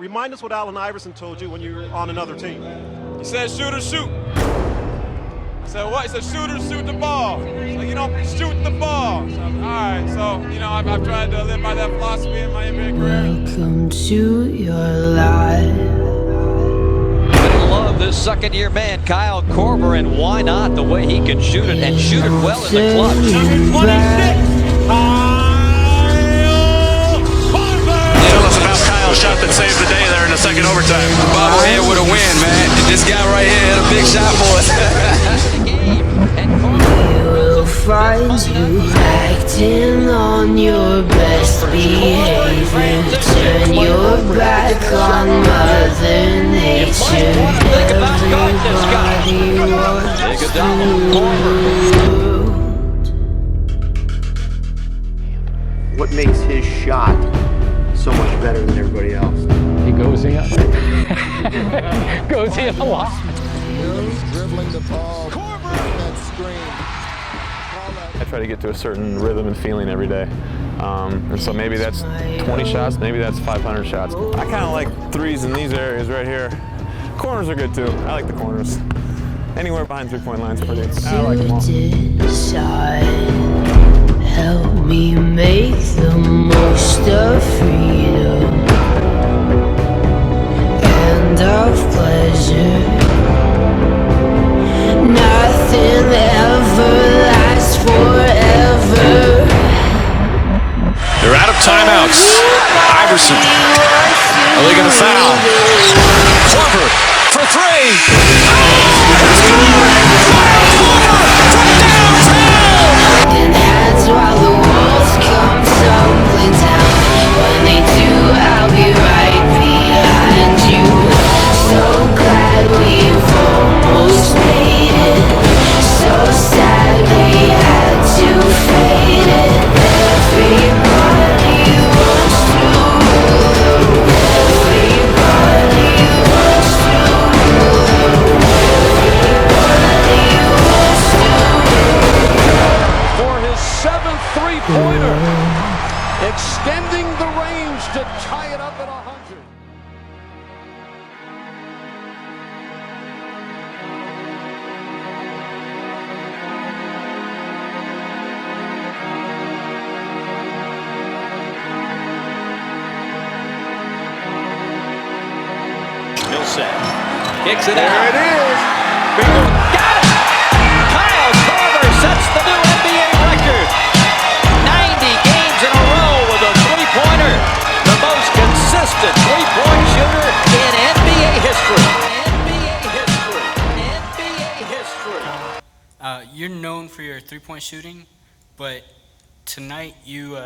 Remind us what Allen Iverson told you when you were on another team. He said, shoot or shoot. I said, what? He said, shoot or shoot the ball. So, you know, shoot the ball. So, all right, so, you know, I've tried to live by that philosophy in my NBA career. Welcome to your life. I love this second-year man, Kyle Korver, and why not the way he can shoot it and shoot it well in the clutch. Number 26, Tell us about Kyle's shot that saved the day there in the second overtime. Bobblehead with a win, man. This guy right here had a big shot for us. We will find you acting on your best behavior. Turn your back on Mother Nature. Everybody wants to. What makes his shot so much better than everybody else? He goes in. Goes in a lot. Dribbling the ball. Korver. That screen. I try to get to a certain rhythm and feeling every day. And so maybe that's 20 shots, maybe that's 500 shots. I kind of like threes in these areas right here. Corners are good too. I like the corners. Anywhere behind three-point lines pretty. I like them all. Help me make the most of freedom and of pleasure. Nothing ever lasts forever. They're out of timeouts. Iverson. Are they going to foul? Korver for three. And hands while the walls come tumbling down. When they do, I'll be right behind you. So glad we've almost made it. So sad we had to fade it. Everybody wants to. Everybody wants to. Everybody wants to. For his seventh three-pointer, extending the range to tie it up at 100. Millsap kicks it out. there it is. Got it! Kyle Korver sets the new NBA record. 90 games in a row with a three-pointer. The most consistent three-point shooter in NBA history. NBA history. You're known for your three-point shooting, but tonight you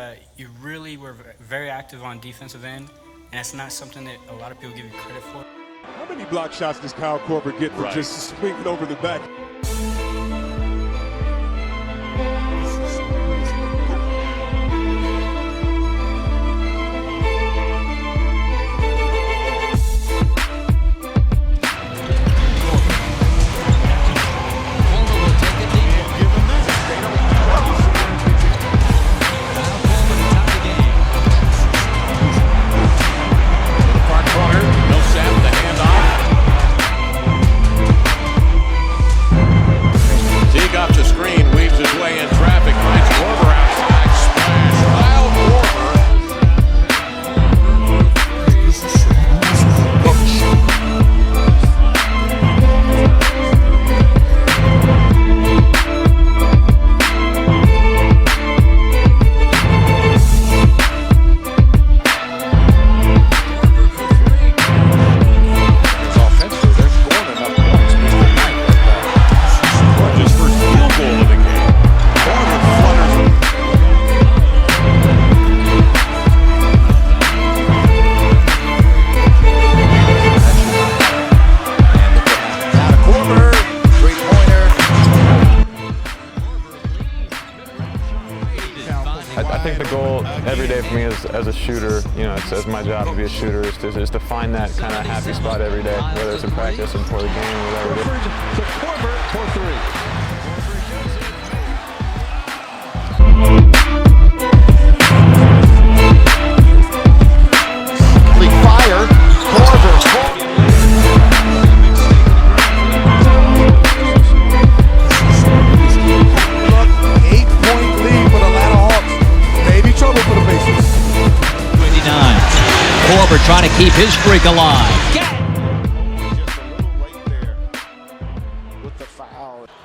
really were very active on defensive end, and that's not something that a lot of people give you credit for. How many block shots does Kyle Korver get for just swinging over the back? I think the goal every day for me as a shooter, you know, it's my job to be a shooter, is to find that kind of happy spot every day, whether it's in practice or before the game or whatever it is. To Korver for three. Fire. trying to keep his streak alive.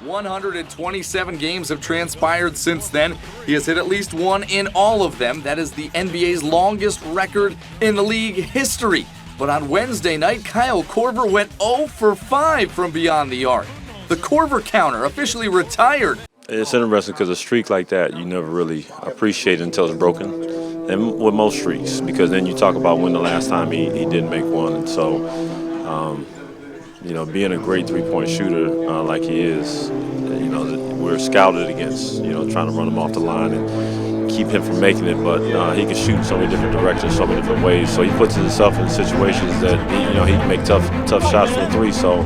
127 games have transpired since then. He has hit at least one in all of them. That is the NBA's longest record in the league history. But on Wednesday night, Kyle Korver went 0 for 5 from beyond the arc. The Korver counter officially retired. It's interesting because a streak like that, you never really appreciate it until it's broken. And with most streaks, because then you talk about when the last time he didn't make one. And so, you know, being a great three-point shooter like he is, you know, we're scouted against, you know, trying to run him off the line and keep him from making it. But he can shoot in so many different directions, so many different ways. So he puts himself in situations that, you know, he can make tough shots from three. So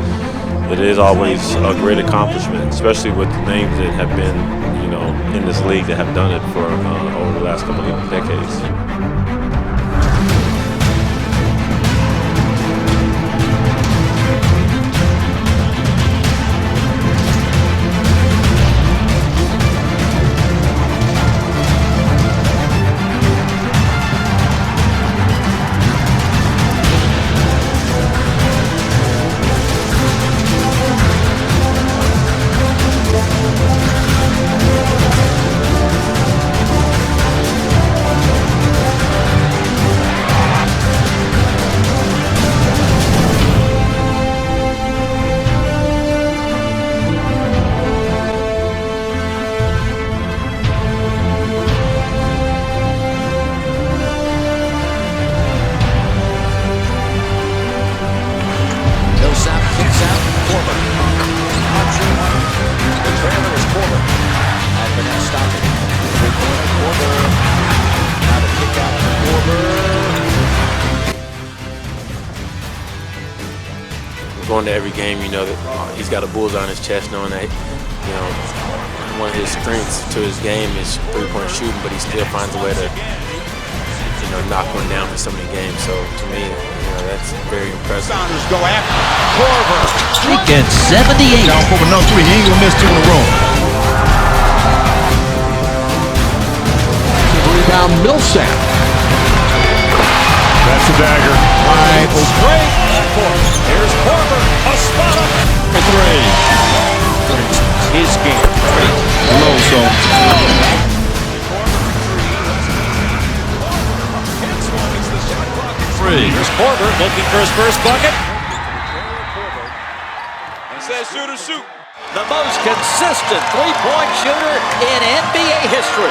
it is always a great accomplishment, especially with the names that have been, you know, in this league that have done it for over the last couple of decades. Going to every game, you know that he's got a bullseye on his chest, knowing that, you know, one of his strengths to his game is three-point shooting, but he still finds a way to, you know, knock one down for so many games. So to me, you know, that's very impressive. Sounders go after Korver. Streaking 78. Down for no three. He ain't gonna miss two in a row. Rebound Millsap. That's the dagger. Right. Straight. Here's Korver. A spot up for three. His game. Low zone. Free. Here's Korver looking for his first bucket. He says shooter shoot. The most consistent three-point shooter in NBA history.